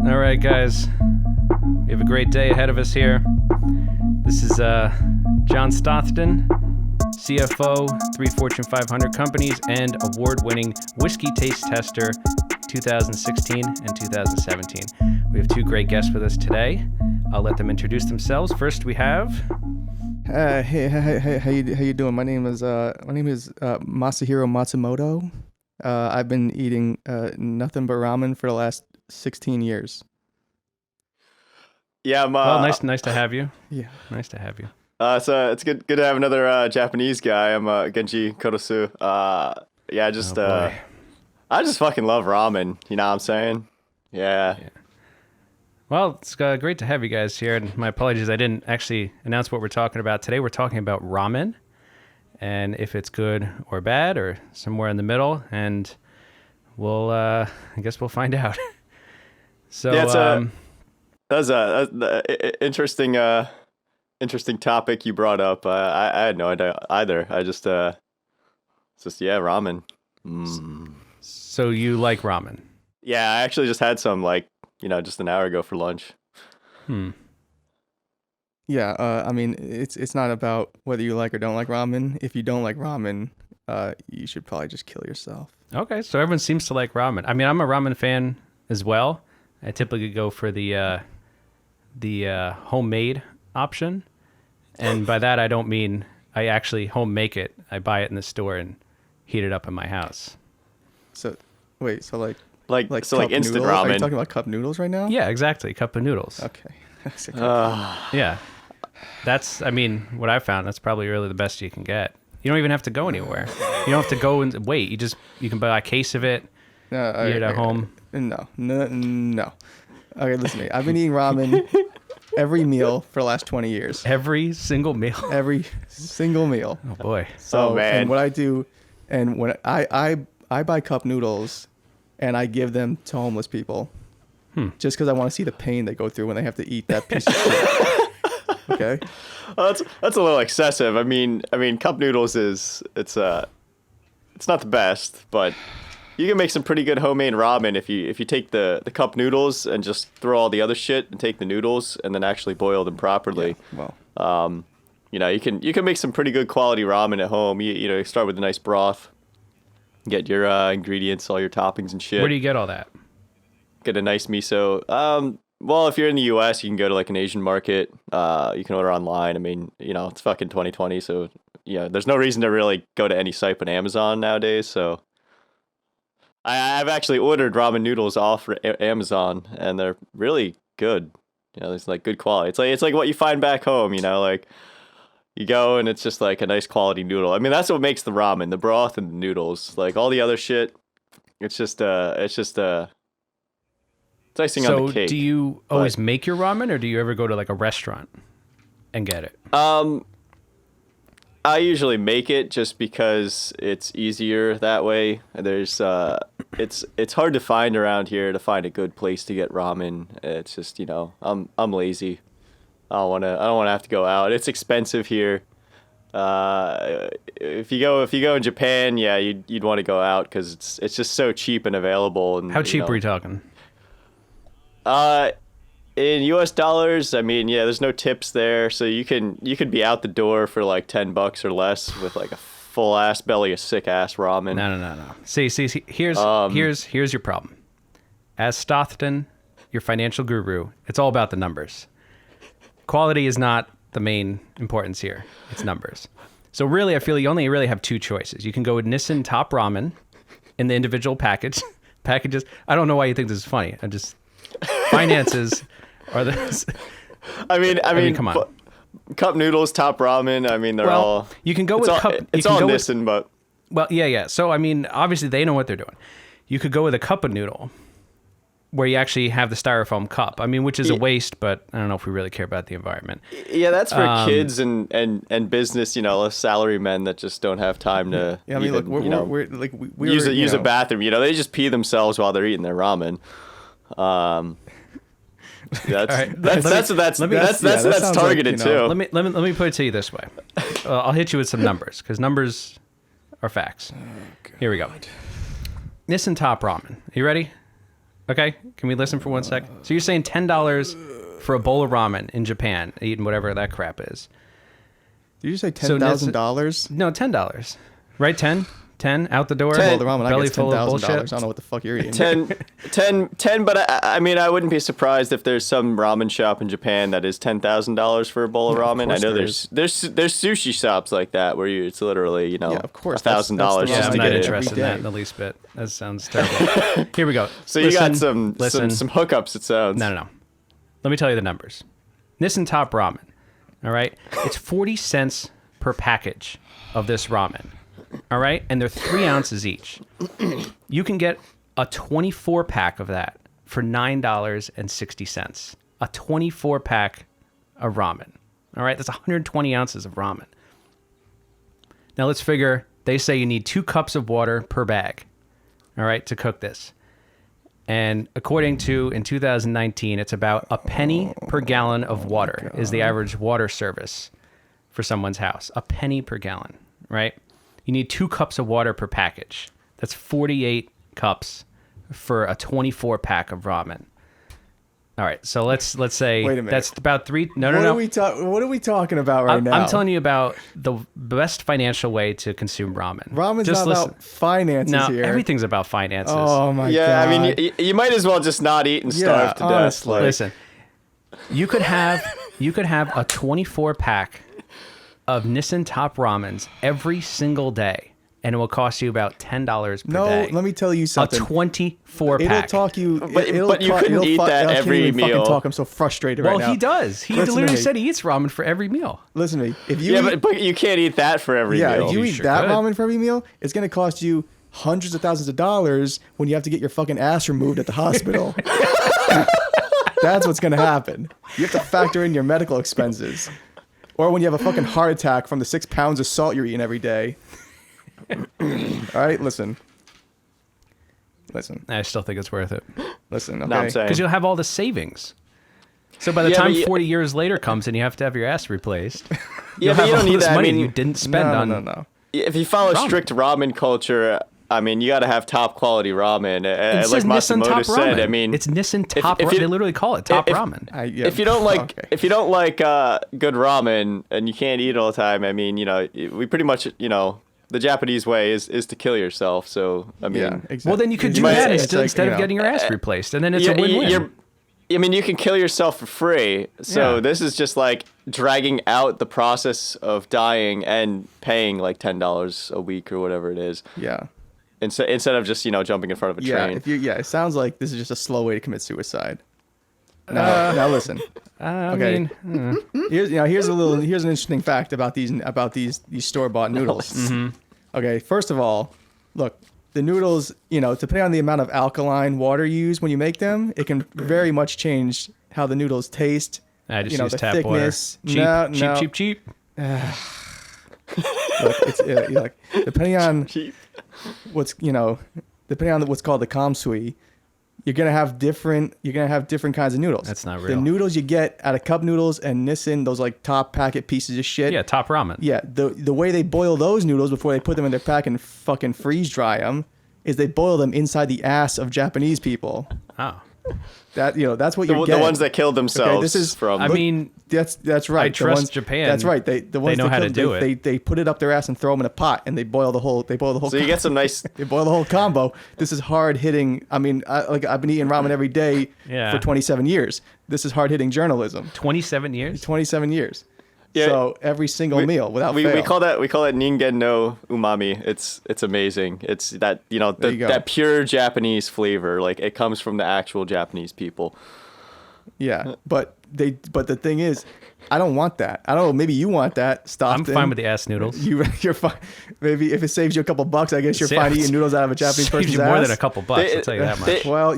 All right, guys. We have a great day ahead of us here. This is John Stothton, CFO, 3 Fortune 500 companies, and award-winning whiskey taste tester 2016 and 2017. We have two great guests with us today. I'll let them introduce themselves. First, we have... Hey, how you doing? My name is Matsuhiro Matsumoto. I've been eating nothing but ramen for the last 16 years. Yeah, well, nice to have you. Yeah, nice to have you. So it's good to have another Japanese guy. I'm Genji Korosu. I just fucking love ramen. You know what I'm saying? Yeah. Well, it's great to have you guys here. And my apologies, I didn't actually announce what we're talking about today. We're talking about ramen, and if it's good or bad, or somewhere in the middle. And we'll, I guess we'll find out. So yeah, that's an interesting topic you brought up. I had no idea either. I just ramen. So you like ramen? Yeah, I actually just had some just an hour ago for lunch. Yeah, I mean, it's not about whether you like or don't like ramen. If you don't like ramen, you should probably just kill yourself. Okay, so everyone seems to like ramen. I mean, I'm a ramen fan as well. I typically go for the homemade option, and by that I don't mean I actually home make it. I buy it in the store and heat it up in my house. So wait, like cup instant noodles? ramen. Are you talking about cup noodles right now? Yeah, exactly. Cup of noodles. Okay. Yeah. That's, I mean, what I found, that's probably really the best you can get. You don't even have to go anywhere. You don't have to go and wait. You can buy a case of it, eat it at home. No. Okay, listen to me. I've been eating ramen every meal for the last 20 years. Every single meal? Every single meal. Oh, boy. So, man. And what I do, and when I buy cup noodles, and I give them to homeless people, just because I want to see the pain they go through when they have to eat that piece of shit. Okay. Well, that's a little excessive. I mean, cup noodles it's not the best, but you can make some pretty good homemade ramen if you take the cup noodles and just throw all the other shit and take the noodles and then actually boil them properly. Yeah, well, you can make some pretty good quality ramen at home. You start with a nice broth. Get your ingredients, all your toppings and shit. Where do you get all that? Get a nice miso. Well, if you're in the U.S., you can go to like an Asian market. You can order online. I mean, it's fucking 2020, so there's no reason to really go to any site but Amazon nowadays. So I've actually ordered ramen noodles off Amazon, and they're really good. There's like good quality. It's like what you find back home. Like you go and it's just like a nice quality noodle. I mean, that's what makes the ramen, the broth and the noodles. Like all the other shit, it's just it's icing on the cake. So do you always make your ramen, or do you ever go to like a restaurant and get it? I usually make it just because it's easier that way. There's it's hard to find around here to find a good place to get ramen. It's just, I'm lazy. I don't want to have to go out. It's expensive here. If you go in Japan, yeah, you'd want to go out because it's just so cheap and available. And how cheap are we talking? In US dollars, I mean, yeah, there's no tips there, so you could be out the door for like $10 or less with like a full ass belly of sick ass ramen. No. See, here's your problem. As Stothton, your financial guru, it's all about the numbers. Quality is not the main importance here. It's numbers. So really, I feel you only really have two choices. You can go with Nissin Top Ramen in the individual packages. I don't know why you think this is funny. Finances are this. I mean, come on. Cup noodles, Top Ramen. I mean, they're all. You can go with cup. It's all Nissin, but. Well, yeah. So I mean, obviously they know what they're doing. You could go with a cup of noodle, where you actually have the styrofoam cup. I mean, which is a waste, but I don't know if we really care about the environment. Yeah, that's for kids and business, salary men that just don't have time to. Yeah, I mean, even, we're use a bathroom. They just pee themselves while they're eating their ramen. That's targeted too. Let me put it to you this way. I'll hit you with some numbers because numbers are facts. Here we go. Nissin Top Ramen. You ready? Okay, can we listen for 1 second? So you're saying $10 for a bowl of ramen in Japan, eating whatever that crap is. Did you say $10,000? No, $10. Right, 10? 10 out the door. 10. Well, the ramen, I belly guess full of $10,000. bullshit. I don't know what the fuck you're eating. 10, but I mean, I wouldn't be surprised if there's some ramen shop in Japan that is $10,000 for a bowl of ramen. I know there's sushi shops like that where it's literally, of course, $1,000 that's Yeah, just I'm to not get interested in it. that in the least bit. That sounds terrible. Here we go. So you got some hookups, it sounds. No. Let me tell you the numbers. Nissan Top Ramen. All right. It's 40 cents per package of this ramen. All right. And they're 3 ounces each. You can get a 24 pack of that for $9.60. A 24 pack of ramen. All right. That's 120 ounces of ramen. Now let's figure, they say you need 2 cups of water per bag. All right. To cook this. And according to, in 2019, it's about a penny per gallon of water is the average water service for someone's house. A penny per gallon, right? You need 2 cups of water per package. That's 48 cups for a 24 pack of ramen. All right, so let's say Wait a minute. that's about 3. No. What are we talking about right now? I'm telling you about the best financial way to consume ramen. Ramen's Just not about finances no, here. everything's about finances. Oh my god. Yeah, I mean, you might as well just not eat and starve to honestly. death. Listen, you could have a 24 pack of Nissan Top Ramens every single day, and it will cost you about $10 per day. No, let me tell you something. A 24 It'll pack. talk you. But you couldn't eat that every I can't even meal. fucking talk. I'm so frustrated right now. Well, he does. He Listen to literally me. said he eats ramen for every meal. Listen to me. If you Yeah, eat, but you can't eat that for every meal. if you You eat sure that could. ramen for every meal, it's gonna cost you hundreds of thousands of dollars when you have to get your fucking ass removed at the hospital. That's what's gonna happen. You have to factor in your medical expenses, or when you have a fucking heart attack from the 6 pounds of salt you're eating every day. All right, listen. I still think it's worth it Okay. No, I'm saying. because you'll have all the savings. So by the Yeah, time but 40 years later comes and you have to have your ass replaced, Yeah, you'll but have you all don't need this that. I money mean, you didn't spend on. No. if you follow ramen. strict ramen culture, I mean, you got to have top quality ramen. It Like says Nissan Matsumoto Top said, Ramen. I mean, it's Nissan Top if Ramen. you- They literally call it Top if- Ramen. if you don't like okay. if you don't like good ramen and you can't eat all the time, I mean, we pretty much, the Japanese way is to kill yourself. So I mean, Yeah, exactly. Well, then you could do might- that it's instead of getting your ass replaced, and then it's a win-win. I mean, you can kill yourself for free. So Yeah. this is just like dragging out the process of dying and paying like $10 a week or whatever it is. Yeah. Instead of just jumping in front of a Yeah, train. it sounds like this is just a slow way to commit suicide. Now listen. I Okay. mean, Here's an interesting fact about these store-bought noodles. Mm-hmm. Okay, first of all, look, the noodles, depending on the amount of alkaline water you use when you make them, it can very much change how the noodles taste. I just use the tap thickness. water. No. Cheap. Look, it's like depending on Cheap. depending on what's called the kamsui, you're gonna have different kinds of noodles. That's not The real. noodles you get out of cup noodles and Nissin, those like top packet pieces of shit. Yeah, Top Ramen. Yeah, the way they boil those noodles before they put them in their pack and fucking freeze dry them is they boil them inside the ass of Japanese people. Oh. That's what you're The getting. ones that killed themselves. this is- from. I mean, That's right. I The trust ones- Japan. That's right. The ones know that how to kill- do it. They put it up their ass and throw them in a pot and they boil the whole. so you get some nice. They boil the whole combo. This is hard hitting. I mean, I've been eating ramen every day Yeah. for 27 years. This is hard hitting journalism. 27 years? 27 years. Yeah. So every single meal without we fail. call that ningen no umami. It's amazing. It's that There you go. that pure Japanese flavor. Like it comes from the actual Japanese people. Yeah, but the thing is, I don't want that. I don't know. Maybe you want that. Stop. I'm fine with the ass noodles. You're fine. Maybe if it saves you a couple bucks, I guess you're fine eating noodles out of a Japanese Saves person's you more ass. than a couple bucks, I'll tell you that much. Well,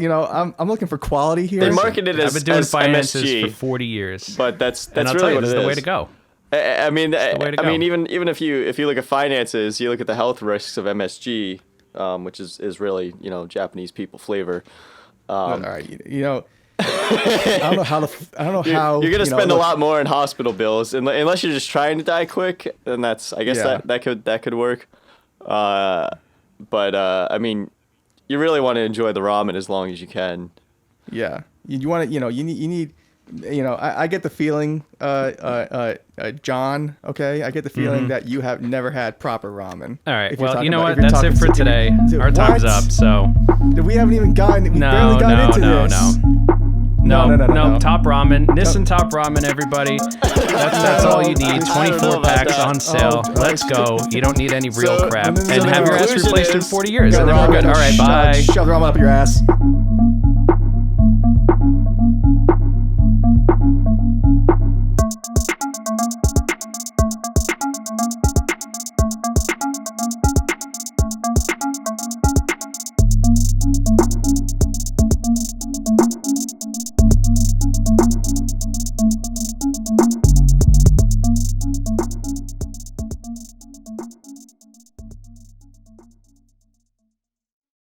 I'm looking for quality here. They market it I've as, been doing as finances MSG, for 40 years. but that's and I'll really tell you, what this it is the way is. to go. I mean, the way to I mean, go. even if you look at finances, you look at the health risks of MSG, which is really Japanese people flavor. All right, I don't know how. You're gonna spend look, a lot more in hospital bills, unless you're just trying to die quick. Then I guess Yeah. that could work. But I mean, you really want to enjoy the ramen as long as you can. Yeah. You want to, you need, I get the feeling, John, okay? I get the feeling that you have never had proper ramen. All right. If you're Well, talking you know about- what? if you're That's it talking for to- today. Dude, Our time's what? up. So We haven't even gotten, we barely got into this. No. Top ramen. Nissan Top Ramen, everybody. That's all you need. I don't know 24 about packs that. on sale. Let's go. You don't need any real So- crap. and then And the have your ass conclusion replaced in is- 40 years, and then we're good. All right, bye. Shove the ramen up your ass.